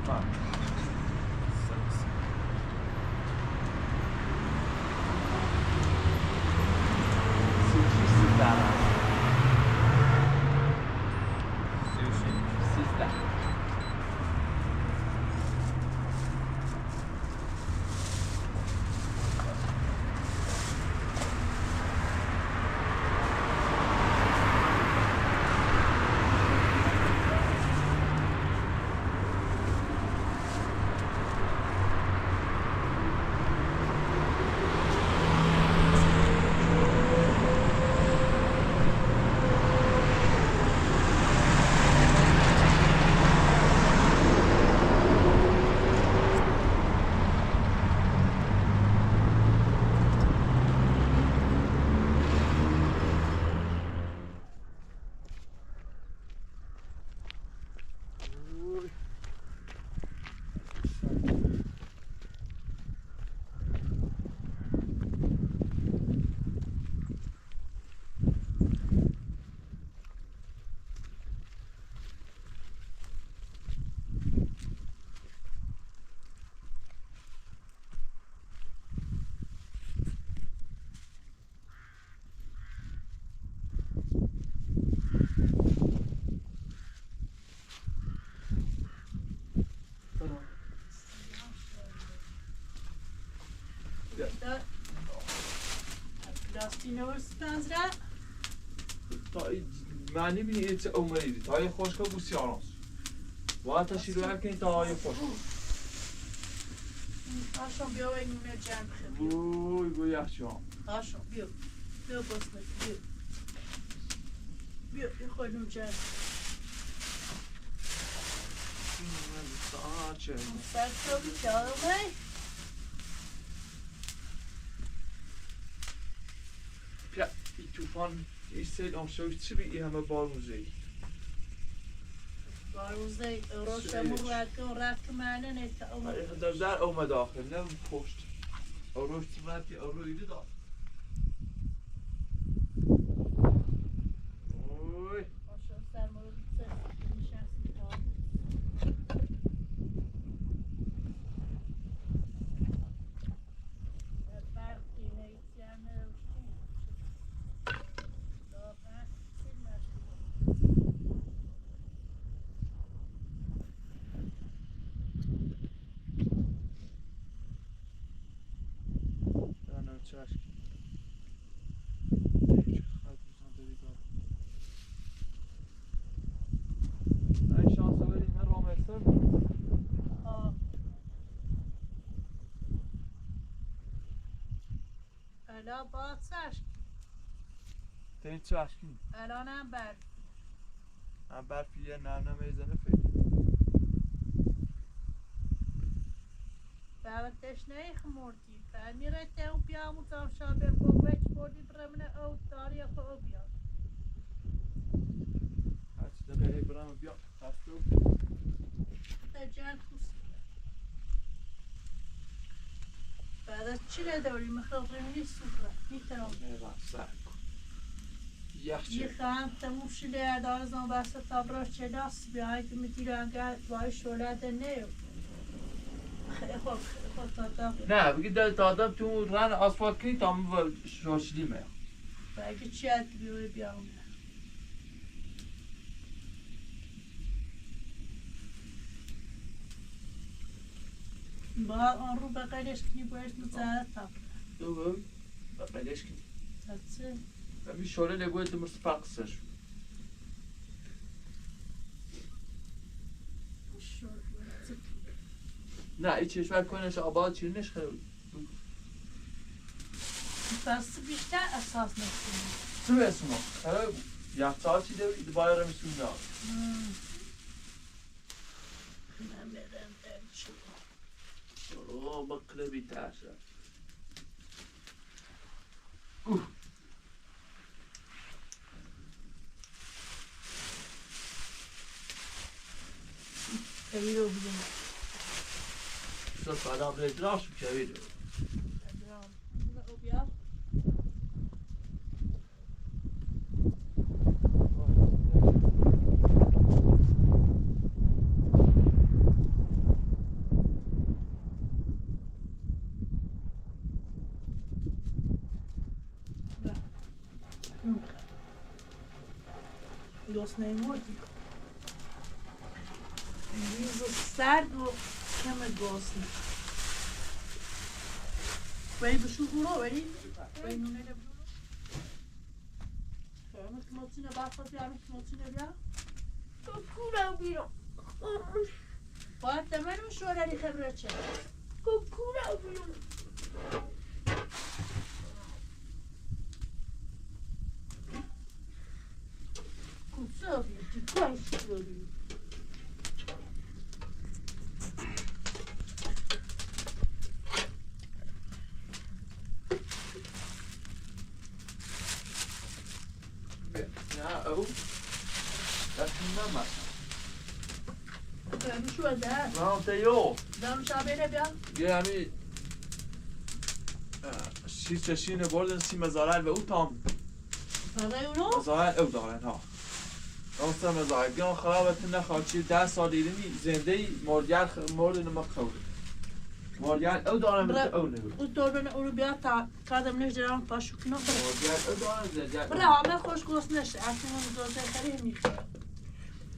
Bak. Universitetsre. معنی بینی چه اومدی تای خوشگاه بوسی آرانس باید تشیر رو هرکن تای خوشگاه آشان بیا و این جمع خیلی گوی گوی یخچان آشان بیا بسمت بیا خودم جمع سر تو بیتاره می پیا ای توفان ای سیل آمشاوی چی بی ای همه بارموزه ای بارموزه روشمون رد که معنی نیست در اومد آخر نه پشت روش تیمتی رویده دار اوی آشان سر مورد نشستی تا برقی نیستی هم نروشتی داغن سیل مشکل نه چشم این شانس رو بریم من رامستر الان باد سشت تین چشم الان هم برف هم برفیه نه میزنه فکر بعد تشنه خمردی فهمیره تا اون پیامو تا شابه کوچ بودی برامونه او تاریخ او بیاد هرچی دقیقه برام بیا خستو تجان خوست بعد از چی نداری مخاطره نیست سفره میتونم سر کن یه خام تموم شده دارزان واسه تابراش چه دست بیایی که میتیرن گرد وای شولده نیو خب تا نه بگی دادم تو رن آسفالت کنی تا من شاشلیمه بگی چی هد بیوی بیام با آن رو بقیلش کنی باید مزارت تابره دو بقیلش کنی تاتسه بگی شوله لگوی تو مرس پاقسش نه ای چشمت کنش آباد چیرنش خیلی بس بیشتر اساس نکنی تو اسمو خیلی یخچال چی دوید باید رو میسون دار من بدم درچو اوه بقله بیتر شد خیلی رو بیدیم صرف آدم ردراش بکوید او بیاد گرسنه مردی ریز و سرد و کم گرسنه ولی بشو برو ولی نونه نبرو همه کماتینه برخواد همه کماتینه بیا کوکورم بیرون باید دمنو شوالری خبره چه کوکورم بیرون کوسا بیا تو کاش بیا نه او دستیم نمید همشو بده نه تیو دارم شابه بیا یه همی شیش چشینه بردن سی مزارل و او تام برای اونو مزارل او دارن ها اون مزارل بیان خرابت نخواد چی 10 سال ایرانی زنده ای مردن ما خوره مردن او دارن مثل او نبود او دوربن اونو بیا تا کادم نجدرم پاشو کنم مردن او دارن زنده برای همه خوش گوست نشه اصلا اون دوزه خری میخواه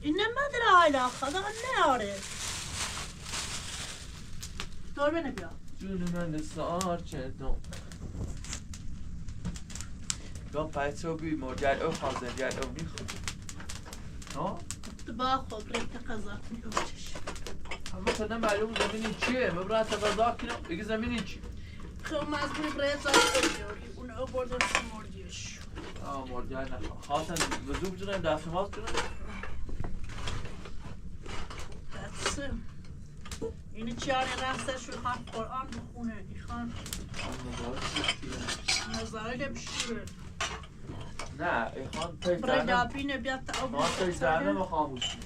این نمدره حالا خدا ناره دوربن بیا جون من سار چندم بیان پیتو بی مردن او خواه زنده او میخواد ها؟ با خود ریت قضا کنی او چش اما تو نمعلوم زمینی چیه؟ مبرای تقضا کنم بگی زمینی چی؟ خیلی مزبوری برای زایی کنی اون او بردن مردیش مردن نخواه خواستن وزوب جنم دست ماز کنم بسه اینی چیاری رستش رو خان قرآن بخونه این خان نظاره بشیره نه ایخوان تای برای زنم دابینه بیاد تا او خواهان تای زنم و خاموش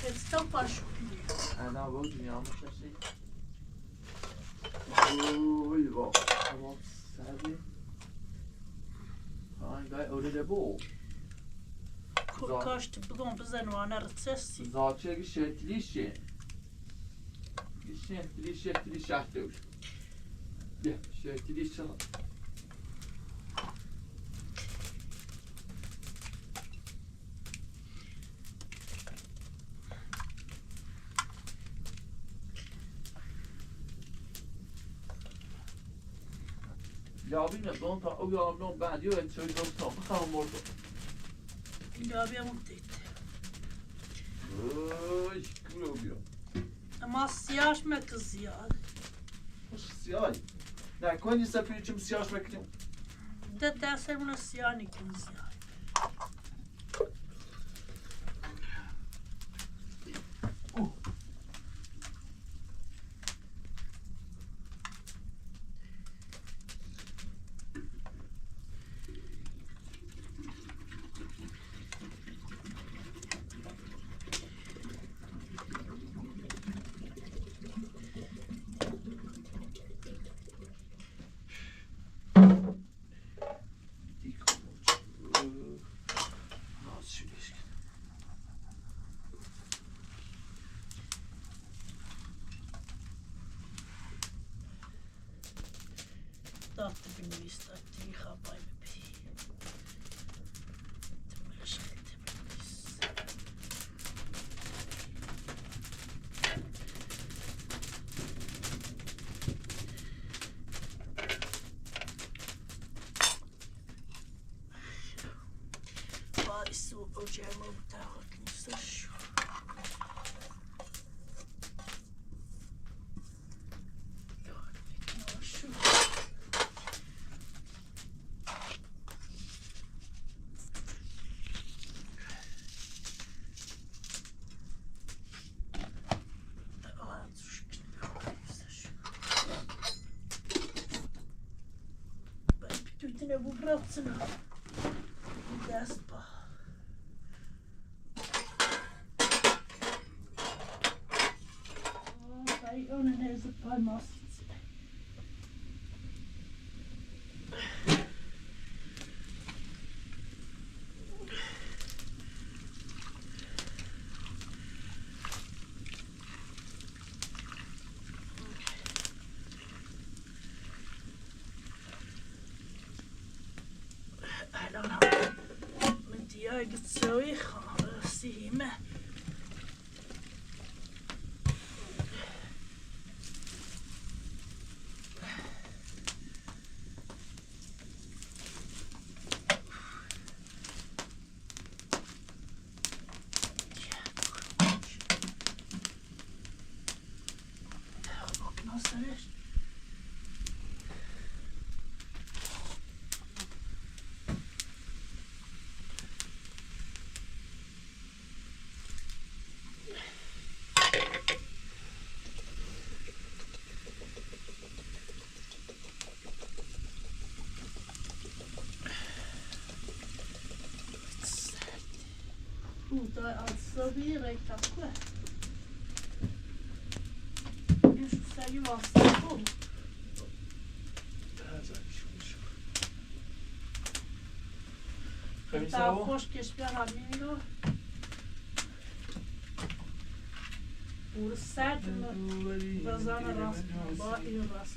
استو پاشو کنی انا بود میاموش هستی اوی با اما سردی هنگای اولیده بو کاشت بگم بزن و آنه رتسسی زاچه اگه شکلیشه شکلی شهده اوش بیا شکلی شهده یابینه بان تا او یابنم بعد یو اتشوی دوستان بخوام مردم دابی هم اکتید اوی کلو بیا اما سیاش مکه زیاد مش سیاهی نه کنی سفری چم سیاهش مکنیم ده دسته اون سیاه نکن زیاد dat benieuwd dat die gaat bij me bij. Waar is zo oceaan op de houtenstation? Ne bu bıraksın. Ders bak. Ay ona ne zıplamaz. اگه تسوي خالصيمة Puta, alltså vi räknar på. Już wstawiłam w samochód. Ta خوشکش بیا همین رو سرد بزن راست با این راست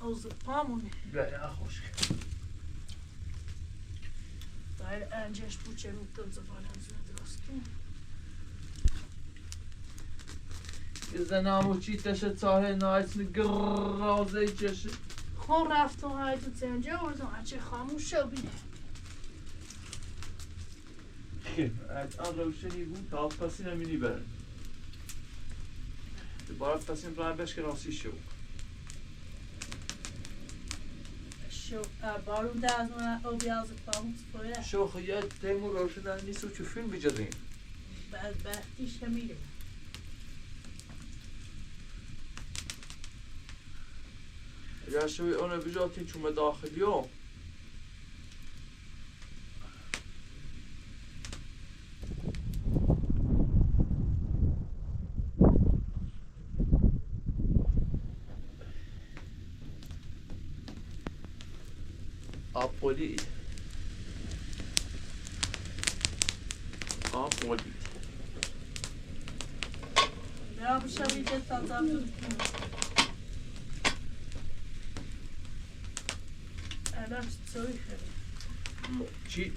از پامونه بله خوشک باید انجش بوچه میتون زبان از درست کن زنامو چی تشه تاره نایت نگرازه چشه خون رفتم هایدو تنجا وردم اچه خاموش شو بینه آن روشنی بود تا پسی نمینی برن دوباره پسیم رای بش که راسی شو شو بارون ده از من او بیاز پامون سپویه شو خیلی تیمو روشن نیست و چه فیلم بجدیم بعد بختیش نمیره یا شوی اونو بجاتین چون داخلیو آپولی برا بشوی که تازه بود الان چطوری خیلی چی؟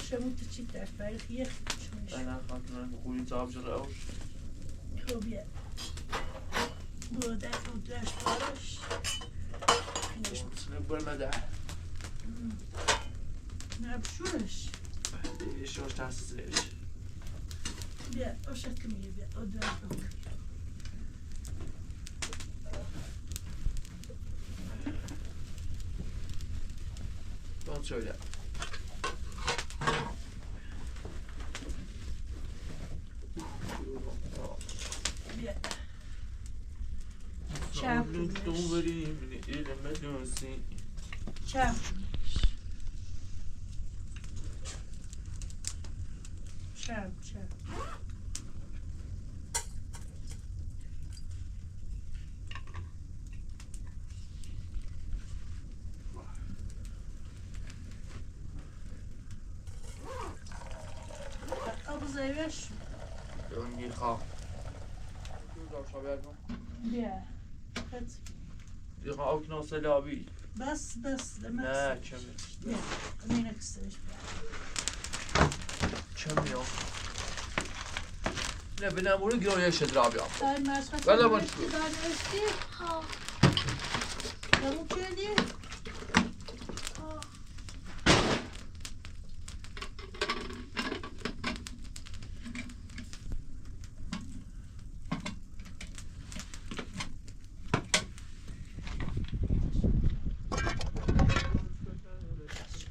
شموت چی در فرق یه خیلی انا خاطرم خوی تاب جراوش خوبیه بوده و درش بارش مش مثل برمده نه بشورش شوش تحسیزش بیا o şekilde bia o درش بکن Don't söyle. bia çarpmış elime dönsün. çarpmış çarp زیرش اون میخوام بیا دیگه آکناس لابی بس نه کمی بیا اینه کستش بیا کمی ها نه به نمونه گرایش درابی ها Hayır, Mersmet. Ben de Daha başlıyorum. neresi? Ha. Yamuk yedi. Ha.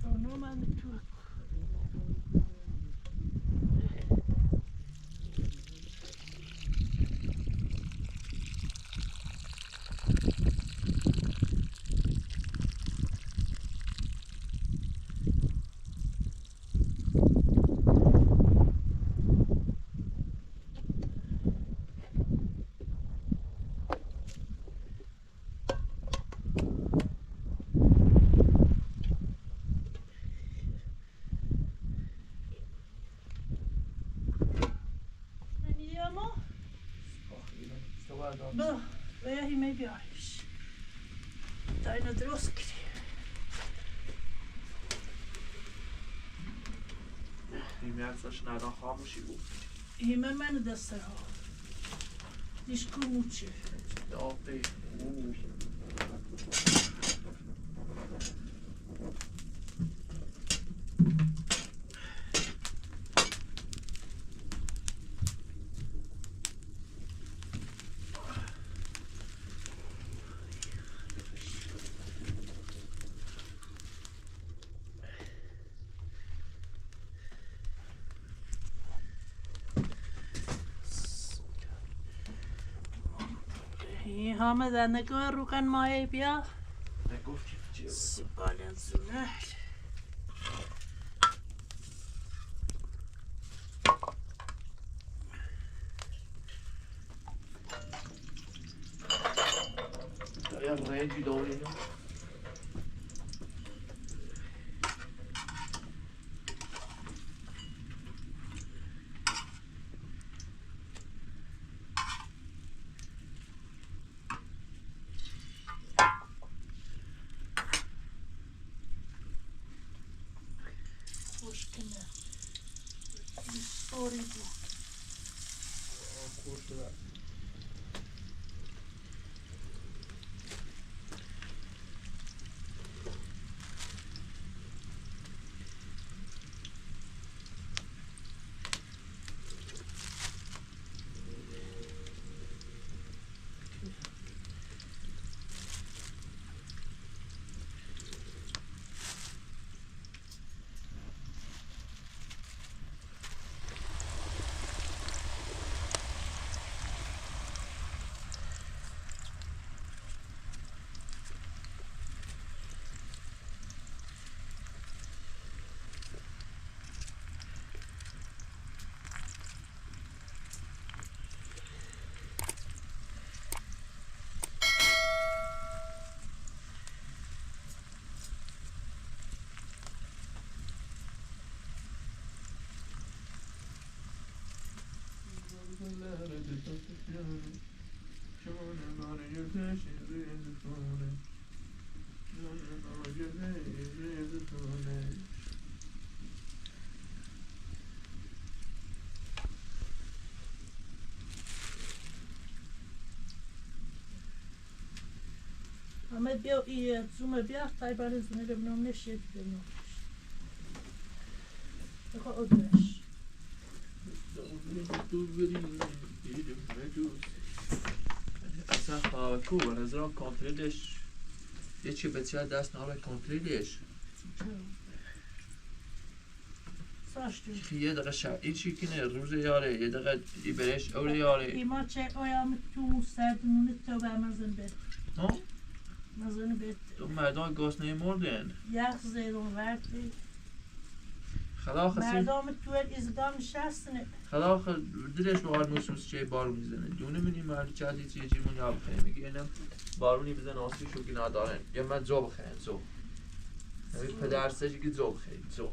Onu ben de tu. با همه بیایش تا اینو درست کردی نیمه اکساش ندان خاموشی بود همه من دستر ها دیشکو موچه داغی همه نگاه روکن مایه بیا نگفتی چیه سیبالن زونه دایم رنجی داری نه خوشکنه سوری بود خوش شده همه بیا ای زوم بیا تای بار زونه ببینم نشید ببینم بخوا ادرش اصلا خواه کو و نظرم کنترلش یه چی بسیار دست ناره کنترلش ساشتو یه دقیقه شب این چی کنه روز یاره یه دقیقه ای برش اوله یاره ایما چه اویام تو سردمونه تو به مزن بید ها؟ مزن بید تو مردم گاس نمیردن یخ زیرون وردی خدا خسیم مردم تو ازگاه نشستنه خدا دلش بقار موسوس چه بارون میزنه دونه منی مرد چهدی چیه جیمون یا بخیره میگه اینم بارونی بزن آسوی شو که ندارن یا من زو بخیرم زو نمی پدر سجی که زو بخیرم زو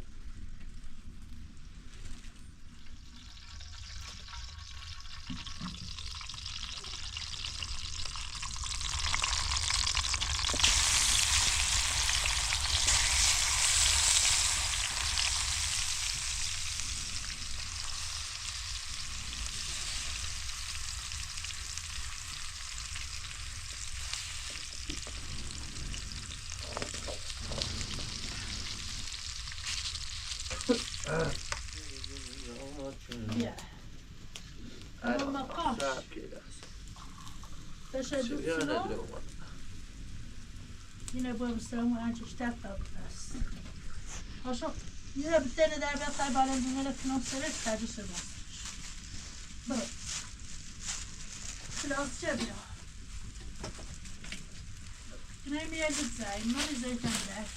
بیا اما قاش تشدد شنو yine bu mısırımı ancak işte kapatırız. Hoşum yine bir tane daha bir kaybalım bunları finansları tabi sürmez. Bırak. Biraz çabuk. Yine mi yedik zaten? Ne zeytinler?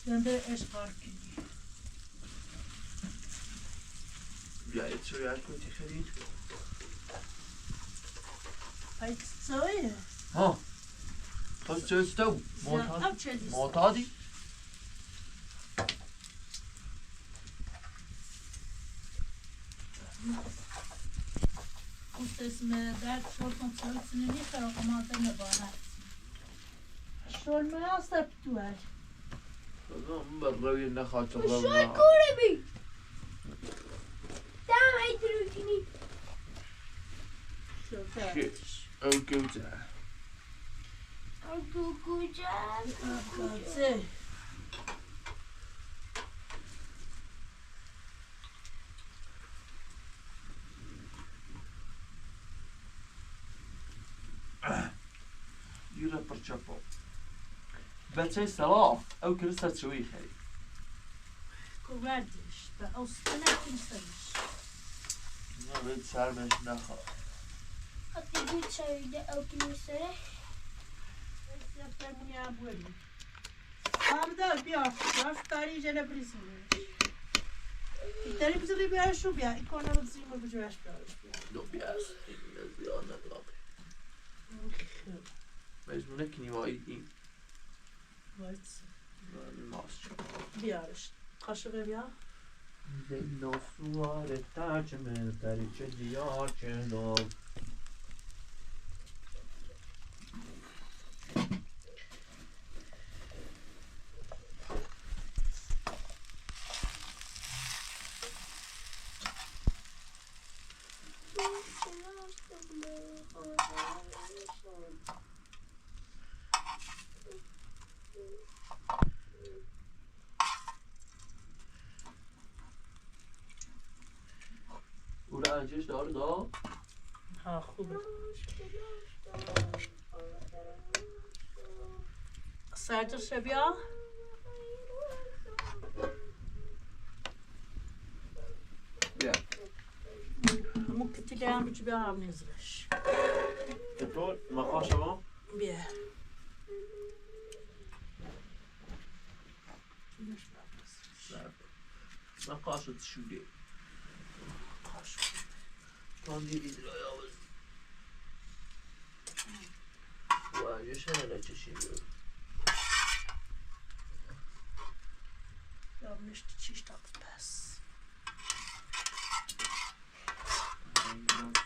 Döndür eşkar ki. Ya et soruyor ki خرید Ay söyle. ها تو چستو معتادی خوست اسم در شورتون سلسنی نیخرا قماطه نبانه شور مناسب توال من بالروی نخواد شو تغربنا کوره بی دم هیدروجینی شور فراتش او گوزه گوگو جان آقازه يورا برشابو بچه صلاح او كريستا تشوي خير کوردش به اوستنه کنسنش ما بيت سرمش نخوا حتی گوت شویده او کنیسره یفترمونی هم بوری همدار بیا رفتاری جل بریزونه داری بزرگی بیاره شو بیا این کنه رو بزرگی بجوش بیارش بیا دو بیاس این زیاد ندارم مجموعه کنیوایی این وایت ماست بیارش قاشقه بیا دلو سوار ترجمه دریچه دیار چندان او رنجش داره دا؟ ها خوبه سرجش بیا بیا همون کتیلی هم بچه بیا هم نیزرش چطور؟ مخواه شما؟ بیا مخواه شد شوده تاندی ایدرای آوز وعجش هنه چشیم بیرون یا نشتی چیش تاک پس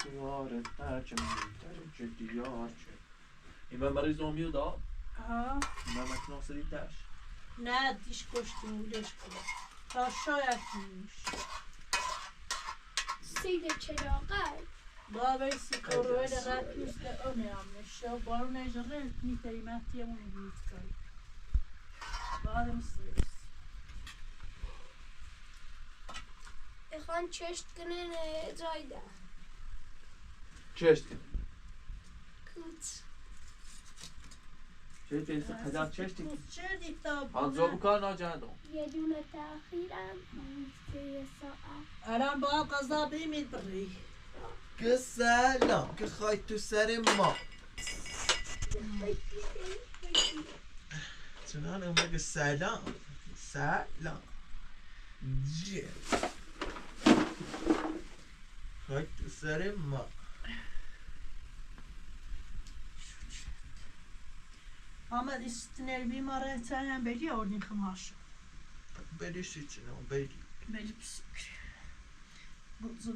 سوار ترجمه دریچه دیار چه این من برای زومیو دا؟ ها من مکنه آسری تش نه دیش کشتی مولش کنه تا شاید نیش سیده چراغل بابای سیکاروی لغت نیست اونه هم نشه بارو نجاره میتری مهتی همون بیت کن بارم سیست اخوان چشت کنه زایده چشتی کوت چشتی خدا چشتی چه دیتا هنزا بکار ناجندم یه دونه تاخیرم 3 ساعت الان با قضا بیمید بری که سلام که خواهی تو سر ما چنان اون بگه سلام سلام جه خواهی تو سر ما Ahmet istinel bir mara tane beli ordin kımaş. بری سیچنم بری Beli psik.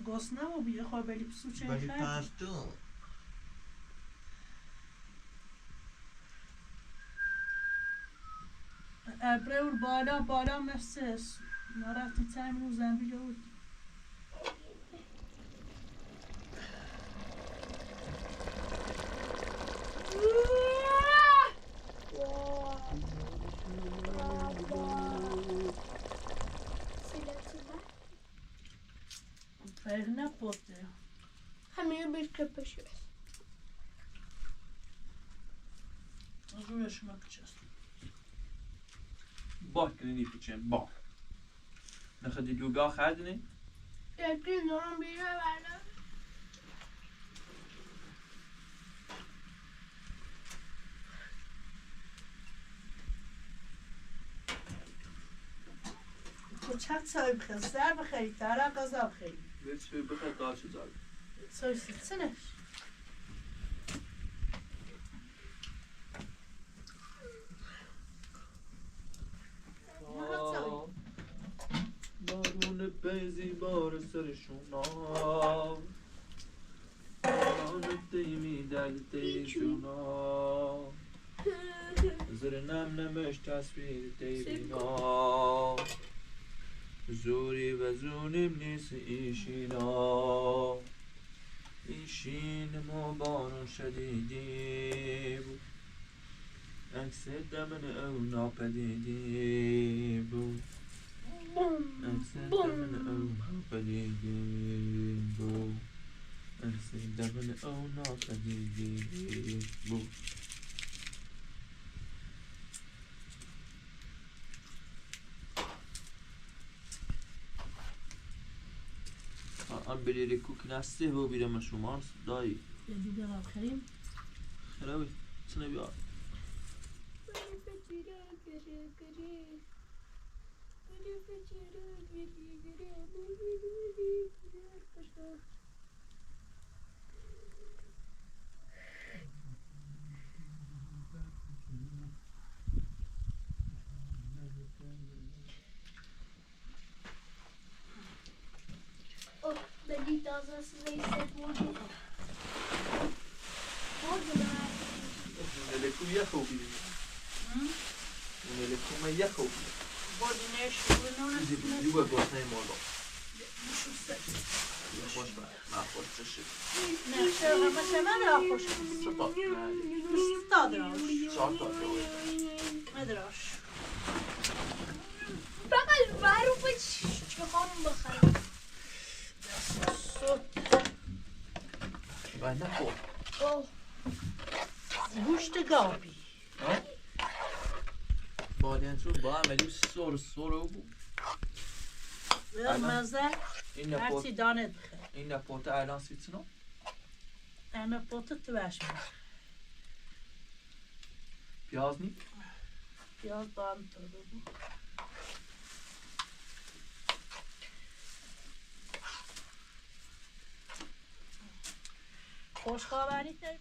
Gosna mı bir خو beli psu çen بری خرد. پرتون Ebreur بالا mefses. Narafti tane uzan biliyor. Ferine potte. همین bir köpüşü. Azul yaşamak için. Bak کنی پیچن با نخدی دوگاه خردنی؟ Yakın onun biri var. Koçak sahip kızlar bخير. Tara qaza bخير. Biz bir bakar daha çözer. Soy silsene. بارون بیزی بار سرشون الديمي دالتي جونا زرنم نمش تصویر دیوینا زوری و زونیم نیست ایشینا ایشین ما بارون شدیدی بود عکس دمن او ناپدیدی بود عکس دمن او ناپدیدی بود عکس دمن او ناپدیدی بود آن بلیری کوک نسته و بیرم شماست دایی یه بیارم خریم خرابی چنه بیار Ben niet als een zweefset worden. Worden maar. ملکو یخو بیریم ملکو ما یخو بیریم بردینش بودنونه دیو با گفتنه مالا خوش بر من خوش چشم نه شما من را خوش سپاس تا دراش چهار تا جوه مدراش فقط معروفه چه خواهم بخرم. و نخور گوشت گاوی بالینتون با عملی سورو بود مزه این هرچی دانه بخیر این نپوته الان سیتنو انا پوت تو باش پیاز نی پیاز دان تو بگو خوشخوابانی داری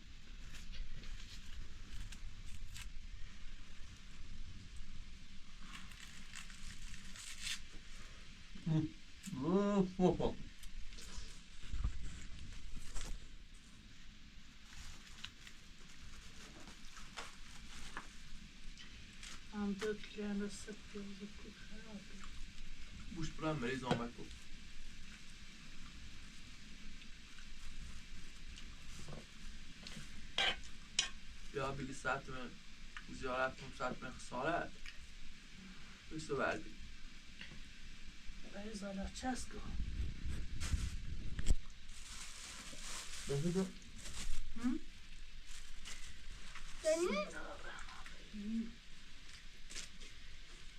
هم دو کیلو و سه پیاز کو خرابه بوش برام مریض آمد بود یا بگی ساعت من زیارت کنم ساعت من خسارت بسو بردی برای زالا چسکو بسو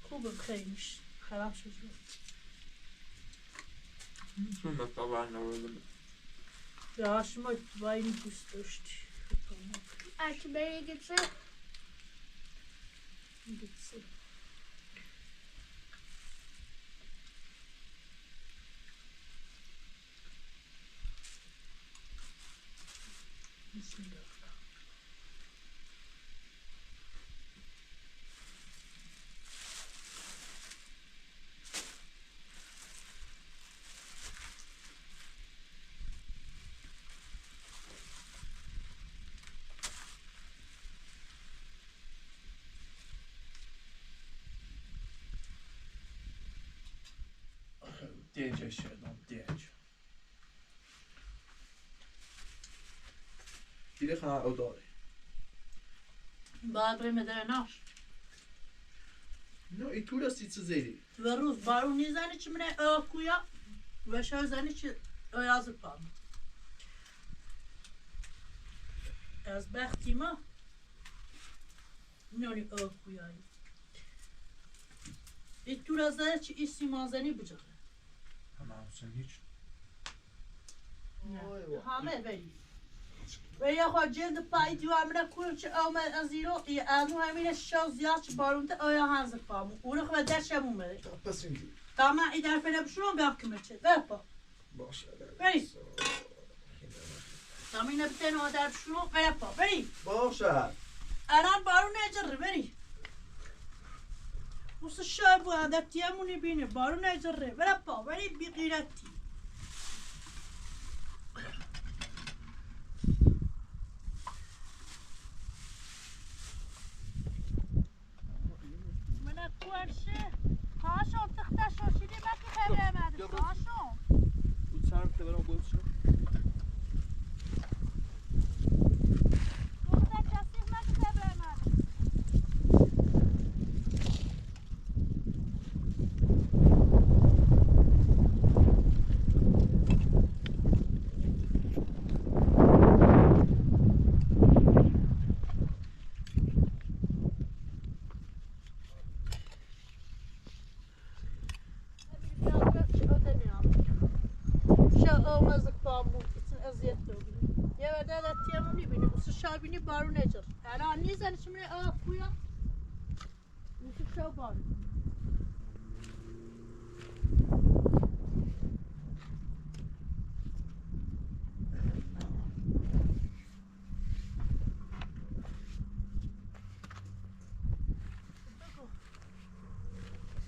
خوبه خیلی میشه خراب شد چون مثلا برنامه یا شما با این دوست داشتی Als je ben je het zo. گیتسی بسم الله دیجه شدم دیج دیگه خواهر او داره باید بریم درناش نه ای تو راستی چه زیدی و روز بارونی زنی چی منه آکویا و شو زنی چی آیاز پام از بختی ما نونی آکویایی ای تو را زنی چی ایسی مازنی بجاره همه همسن هیچ همه بری و یا خواهد جلد پایی دیو همینه کنم چه آمد از ایرو از اون همینه شو زیاد چه بارونده آیا هنز پامو اونو خواهد درشم اومده پس اینجوری تا من ای در فیلم شروع بیام که مچه برپا باشه بری تا من نبتین و در شروع برپا بری باشه الان بارون نجره بری موسى الشاب وهذا تياموني بيني بارون نجره برپا بری بی غیرتی ورشه هاشم تختش شدی باکی خبره مدرسه هاشم بود سرم که برام بود شد دورده کسی باکی خبره مدرسه شابینی بارون نجار الان نیزن چمنه آفویا میشه شو بارون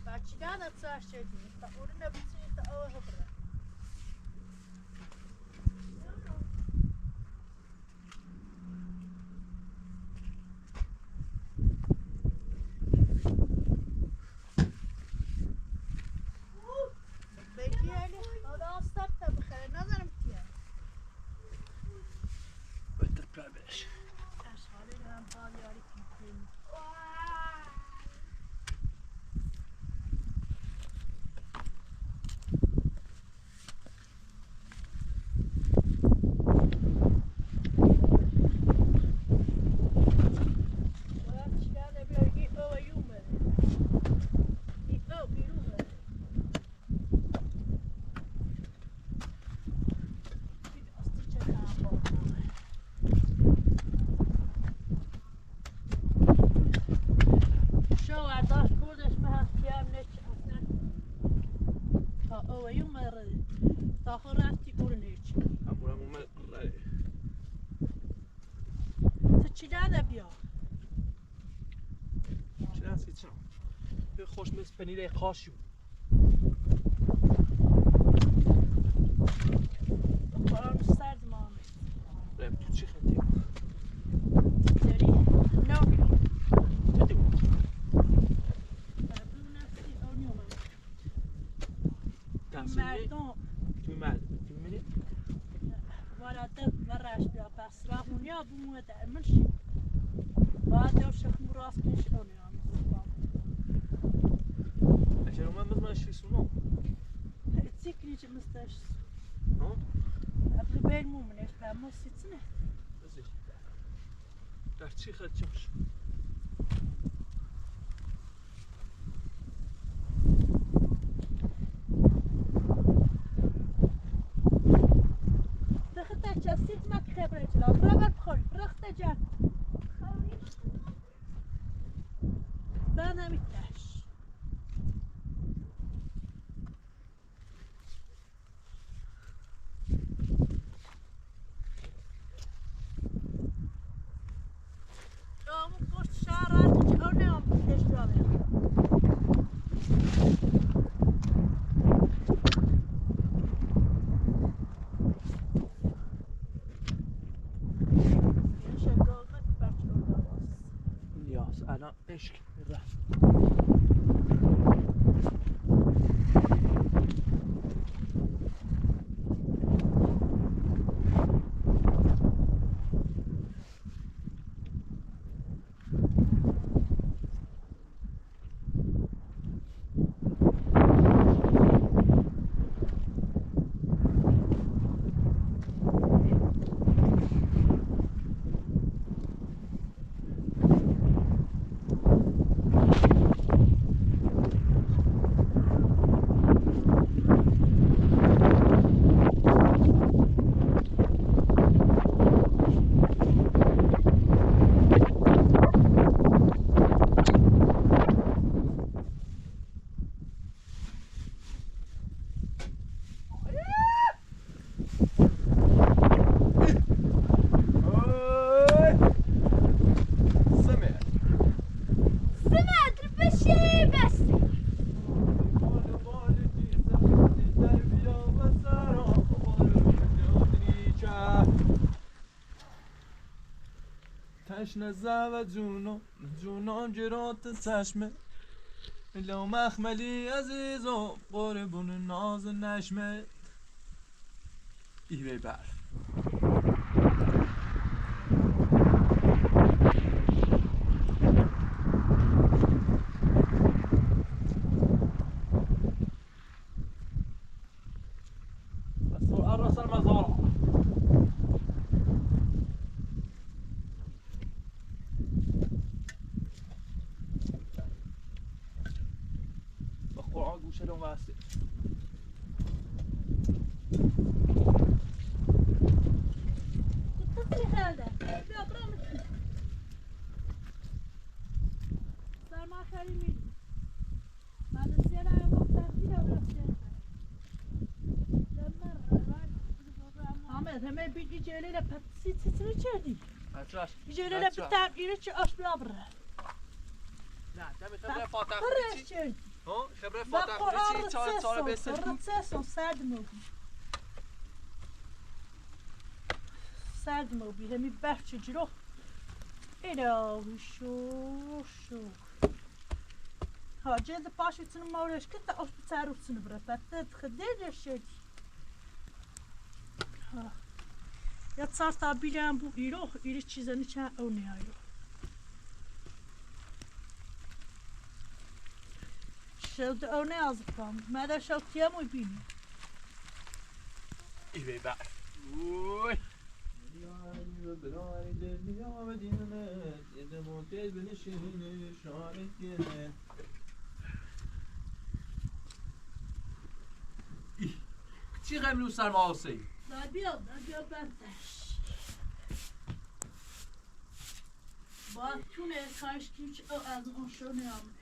بچه دادت سر شدی تا اون نبیسی تا اوه بره خوش مثل پنیر خاشو بخورم سرد مامه رم تو چی خندی؟ داری؟ نه چه دیو؟ بربون نفسی آنی اومد مردم توی مردم توی منی؟ وارده ورش بیا پس راهونیا بومه در منشی باید دو شخم راست کنش آنی عشان ما مثل شيسونو تسكني مستاش ها قبل بين مو من ايش بقى مو ستنا زين در چی خرجمش دخلت جسيت ما خبره لا برابر بخوري رخت جات بعد متلاش الان عشق رفت تشنه زو جونان جرات چشمه لو مخملی عزیزم قربون ناز نشمت ایوه برف گوشه واسه تصريح هذا بيا برامج صار مع كريمين بعد السيارة على وقت تحتيها ولا السيارة حامد همه بيجي جيلي لبتسي تسري جدي يجي لي لبتعب يريش أش بيابره لا تمام خبره فاتح فرش جدي ها خبره با فاتح قرآن چهار بسر رتساسون سرد موبی سرد موبی همی بخش جلو اینا شو ها جلد پاشو تنو مورش که تا آش بتعرف تنو بره فتت خدیر شدی ها یا تصار تا بیلم بو ایرو چیزانی چند او نیایرو شد او نیاز کنم ماذا شد تیموی بینی ایوه برف اوی چی قملو سرما آسی؟ بیا بردش با تونه کارش کیچ او از اون شو نیامده